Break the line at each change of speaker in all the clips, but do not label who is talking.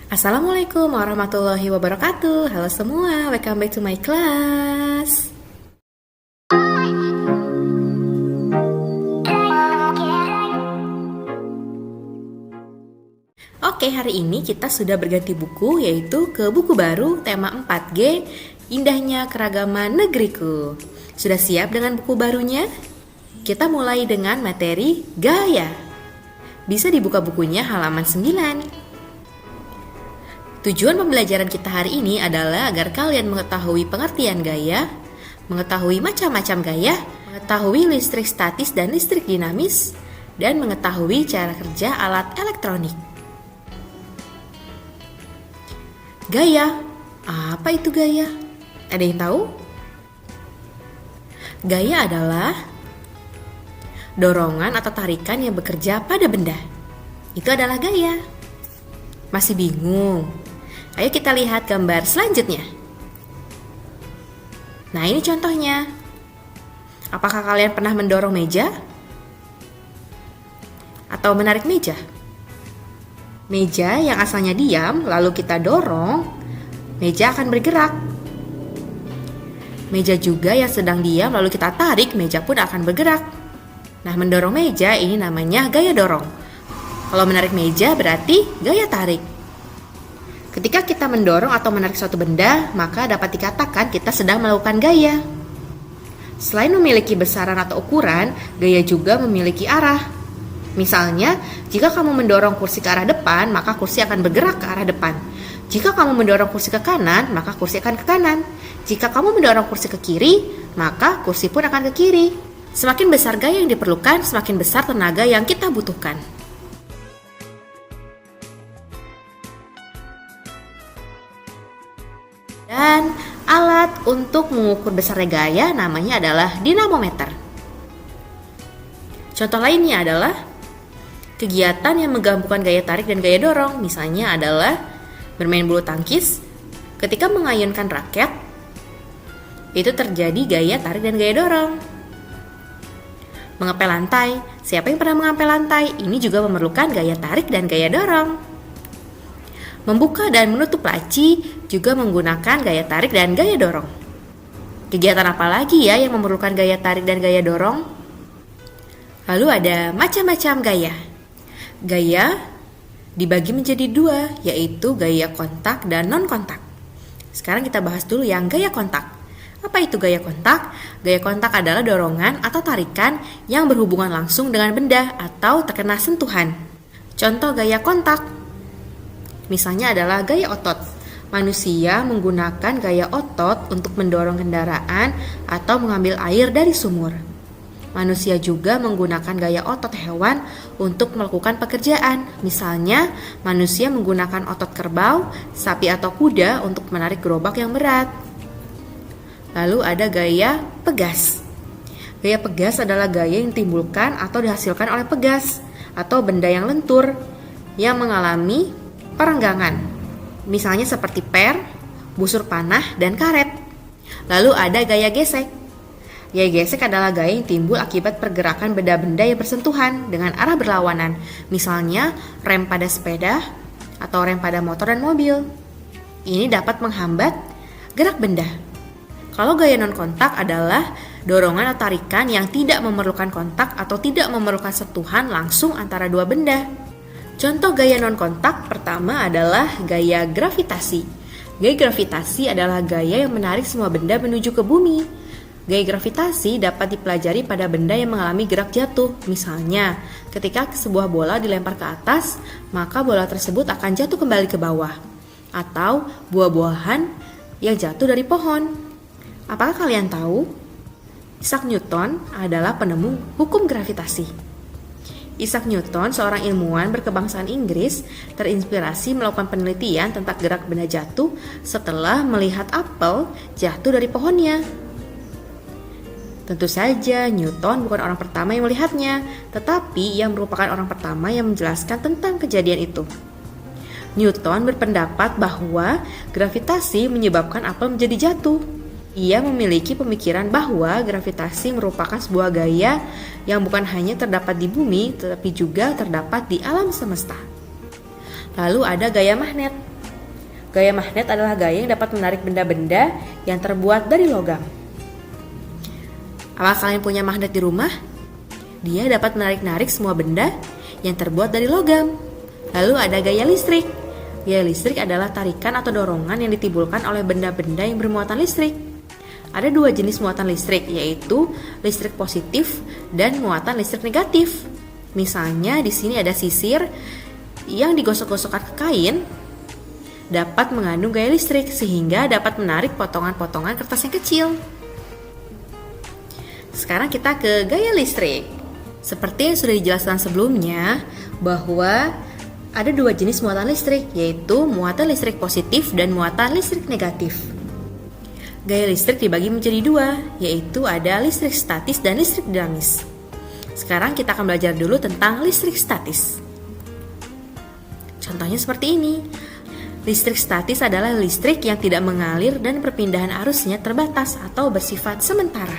Assalamualaikum warahmatullahi wabarakatuh. Halo semua, welcome back to my class. Oke, hari ini kita sudah berganti buku, yaitu ke buku baru tema 4G, Indahnya Keragaman Negeriku. Sudah siap dengan buku barunya? Kita mulai dengan materi gaya. Bisa dibuka bukunya halaman 9. Tujuan pembelajaran kita hari ini adalah agar kalian mengetahui pengertian gaya, mengetahui macam-macam gaya, mengetahui listrik statis dan listrik dinamis, dan mengetahui cara kerja alat elektronik. Gaya, apa itu gaya? Ada yang tahu? Gaya adalah dorongan atau tarikan yang bekerja pada benda. Itu adalah gaya. Masih bingung? Ayo kita lihat gambar selanjutnya. Nah, ini contohnya. Apakah kalian pernah mendorong meja? Atau menarik meja? Meja yang asalnya diam, lalu kita dorong, meja akan bergerak. Meja juga yang sedang diam, lalu kita tarik, meja pun akan bergerak. Nah, mendorong meja ini namanya gaya dorong. Kalau menarik meja berarti gaya tarik. Ketika kita mendorong atau menarik suatu benda, maka dapat dikatakan kita sedang melakukan gaya. Selain memiliki besaran atau ukuran, gaya juga memiliki arah. Misalnya, jika kamu mendorong kursi ke arah depan, maka kursi akan bergerak ke arah depan. Jika kamu mendorong kursi ke kanan, maka kursi akan ke kanan. Jika kamu mendorong kursi ke kiri, maka kursi pun akan ke kiri. Semakin besar gaya yang diperlukan, semakin besar tenaga yang kita butuhkan. Dan alat untuk mengukur besarnya gaya namanya adalah dinamometer. Contoh lainnya adalah kegiatan yang menggabungkan gaya tarik dan gaya dorong. Misalnya adalah bermain bulu tangkis. Ketika mengayunkan raket, itu terjadi gaya tarik dan gaya dorong. Mengepel lantai. Siapa yang pernah mengepel lantai? Ini juga memerlukan gaya tarik dan gaya dorong. Membuka dan menutup laci juga menggunakan gaya tarik dan gaya dorong. Kegiatan apa lagi ya yang memerlukan gaya tarik dan gaya dorong? Lalu ada macam-macam gaya. Gaya dibagi menjadi dua, yaitu gaya kontak dan non-kontak. Sekarang kita bahas dulu yang gaya kontak. Apa itu gaya kontak? Gaya kontak adalah dorongan atau tarikan yang berhubungan langsung dengan benda atau terkena sentuhan. Contoh gaya kontak misalnya adalah gaya otot. Manusia menggunakan gaya otot untuk mendorong kendaraan atau mengambil air dari sumur. Manusia juga menggunakan gaya otot hewan untuk melakukan pekerjaan. Misalnya, manusia menggunakan otot kerbau, sapi atau kuda untuk menarik gerobak yang berat. Lalu ada gaya pegas. Gaya pegas adalah gaya yang ditimbulkan atau dihasilkan oleh pegas atau benda yang lentur yang mengalami perenggangan, misalnya seperti per, busur panah, dan karet. Lalu ada gaya gesek. Gaya gesek adalah gaya yang timbul akibat pergerakan benda-benda yang bersentuhan dengan arah berlawanan, misalnya rem pada sepeda atau rem pada motor dan mobil. Ini dapat menghambat gerak benda. Kalau gaya non-kontak adalah dorongan atau tarikan yang tidak memerlukan kontak atau tidak memerlukan sentuhan langsung antara dua benda. Contoh gaya non-kontak pertama adalah gaya gravitasi. Gaya gravitasi adalah gaya yang menarik semua benda menuju ke bumi. Gaya gravitasi dapat dipelajari pada benda yang mengalami gerak jatuh. Misalnya, ketika sebuah bola dilempar ke atas, maka bola tersebut akan jatuh kembali ke bawah. Atau buah-buahan yang jatuh dari pohon. Apakah kalian tahu? Isaac Newton adalah penemu hukum gravitasi. Isaac Newton, seorang ilmuwan berkebangsaan Inggris, terinspirasi melakukan penelitian tentang gerak benda jatuh setelah melihat apel jatuh dari pohonnya. Tentu saja Newton bukan orang pertama yang melihatnya, tetapi ia merupakan orang pertama yang menjelaskan tentang kejadian itu. Newton berpendapat bahwa gravitasi menyebabkan apel menjadi jatuh. Ia memiliki pemikiran bahwa gravitasi merupakan sebuah gaya yang bukan hanya terdapat di bumi, tetapi juga terdapat di alam semesta. Lalu ada gaya magnet. Gaya magnet adalah gaya yang dapat menarik benda-benda yang terbuat dari logam. Apakah kalian punya magnet di rumah? Dia dapat menarik-narik semua benda yang terbuat dari logam. Lalu ada gaya listrik. Gaya listrik adalah tarikan atau dorongan yang ditimbulkan oleh benda-benda yang bermuatan listrik. Ada dua jenis muatan listrik, yaitu listrik positif dan muatan listrik negatif. Misalnya di sini ada sisir yang digosok-gosokkan ke kain dapat mengandung gaya listrik sehingga dapat menarik potongan-potongan kertas yang kecil. Sekarang kita ke gaya listrik. Seperti yang sudah dijelaskan sebelumnya bahwa ada dua jenis muatan listrik, yaitu muatan listrik positif dan muatan listrik negatif. Gaya listrik dibagi menjadi dua, yaitu ada listrik statis dan listrik dinamis. Sekarang kita akan belajar dulu tentang listrik statis. Contohnya seperti ini. Listrik statis adalah listrik yang tidak mengalir dan perpindahan arusnya terbatas atau bersifat sementara.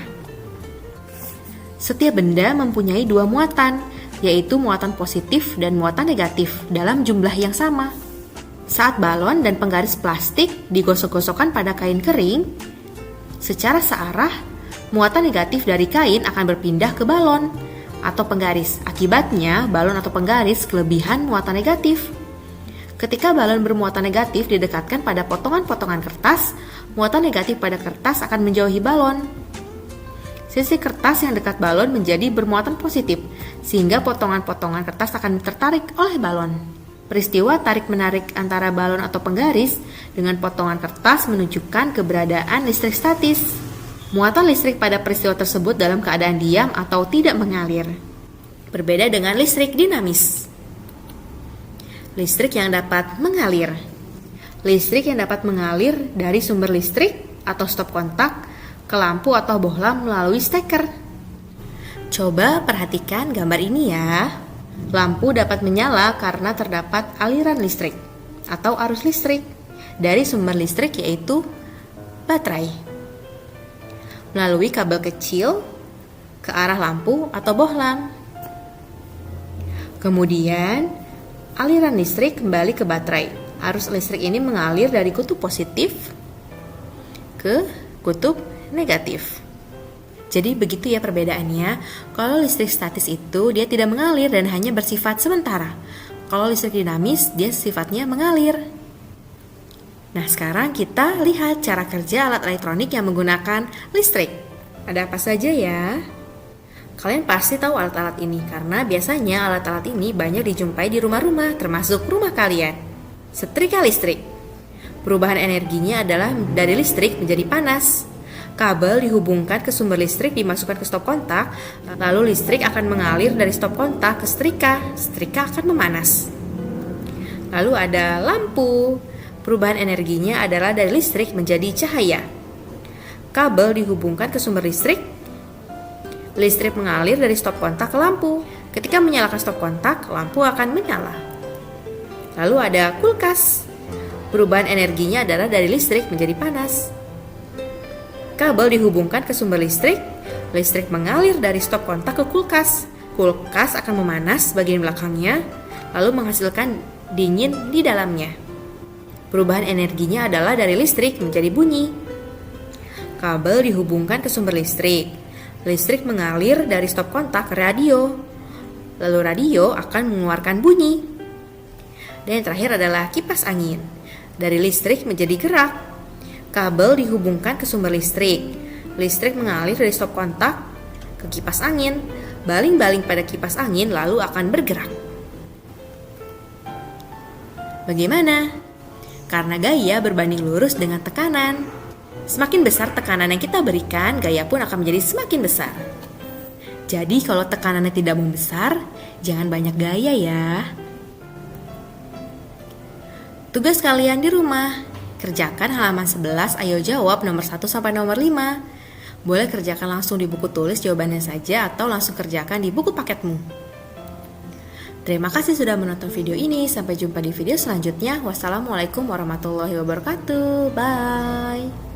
Setiap benda mempunyai dua muatan, yaitu muatan positif dan muatan negatif dalam jumlah yang sama. Saat balon dan penggaris plastik digosok-gosokkan pada kain kering, secara searah, muatan negatif dari kain akan berpindah ke balon atau penggaris. Akibatnya, balon atau penggaris kelebihan muatan negatif. Ketika balon bermuatan negatif didekatkan pada potongan-potongan kertas, muatan negatif pada kertas akan menjauhi balon. Sisi kertas yang dekat balon menjadi bermuatan positif, sehingga potongan-potongan kertas akan tertarik oleh balon. Peristiwa tarik-menarik antara balon atau penggaris dengan potongan kertas menunjukkan keberadaan listrik statis. Muatan listrik pada peristiwa tersebut dalam keadaan diam atau tidak mengalir. Berbeda dengan listrik dinamis. Listrik yang dapat mengalir. Listrik yang dapat mengalir dari sumber listrik atau stop kontak ke lampu atau bohlam melalui steker. Coba perhatikan gambar ini ya. Lampu dapat menyala karena terdapat aliran listrik atau arus listrik dari sumber listrik yaitu baterai melalui kabel kecil ke arah lampu atau bohlam. Kemudian aliran listrik kembali ke baterai. Arus listrik ini mengalir dari kutub positif ke kutub negatif. Jadi begitu ya perbedaannya. Kalau listrik statis itu dia tidak mengalir dan hanya bersifat sementara. Kalau listrik dinamis dia sifatnya mengalir. Nah, sekarang kita lihat cara kerja alat elektronik yang menggunakan listrik. Ada apa saja ya? Kalian pasti tahu alat-alat ini karena biasanya alat-alat ini banyak dijumpai di rumah-rumah, termasuk rumah kalian. Setrika listrik. Perubahan energinya adalah dari listrik menjadi panas. Kabel dihubungkan ke sumber listrik dimasukkan ke stop kontak, lalu listrik akan mengalir dari stop kontak ke setrika. Setrika akan memanas. Lalu ada lampu. Perubahan energinya adalah dari listrik menjadi cahaya. Kabel dihubungkan ke sumber listrik. Listrik mengalir dari stop kontak ke lampu. Ketika menyalakan stop kontak, lampu akan menyala. Lalu ada kulkas. Perubahan energinya adalah dari listrik menjadi panas. Kabel dihubungkan ke sumber listrik. Listrik mengalir dari stop kontak ke kulkas. Kulkas akan memanas bagian belakangnya, lalu menghasilkan dingin di dalamnya. Perubahan energinya adalah dari listrik menjadi bunyi. Kabel dihubungkan ke sumber listrik. Listrik mengalir dari stop kontak ke radio. Lalu radio akan mengeluarkan bunyi. Dan yang terakhir adalah kipas angin. Dari listrik menjadi gerak. Kabel dihubungkan ke sumber listrik. Listrik mengalir dari stop kontak ke kipas angin. Baling-baling pada kipas angin lalu akan bergerak. Bagaimana? Karena gaya berbanding lurus dengan tekanan. Semakin besar tekanan yang kita berikan, gaya pun akan menjadi semakin besar. Jadi kalau tekanannya tidak membesar, jangan banyak gaya ya. Tugas kalian di rumah, kerjakan halaman 11, ayo jawab nomor 1 sampai nomor 5. Boleh kerjakan langsung di buku tulis jawabannya saja atau langsung kerjakan di buku paketmu. Terima kasih sudah menonton video ini, sampai jumpa di video selanjutnya. Wassalamualaikum warahmatullahi wabarakatuh. Bye.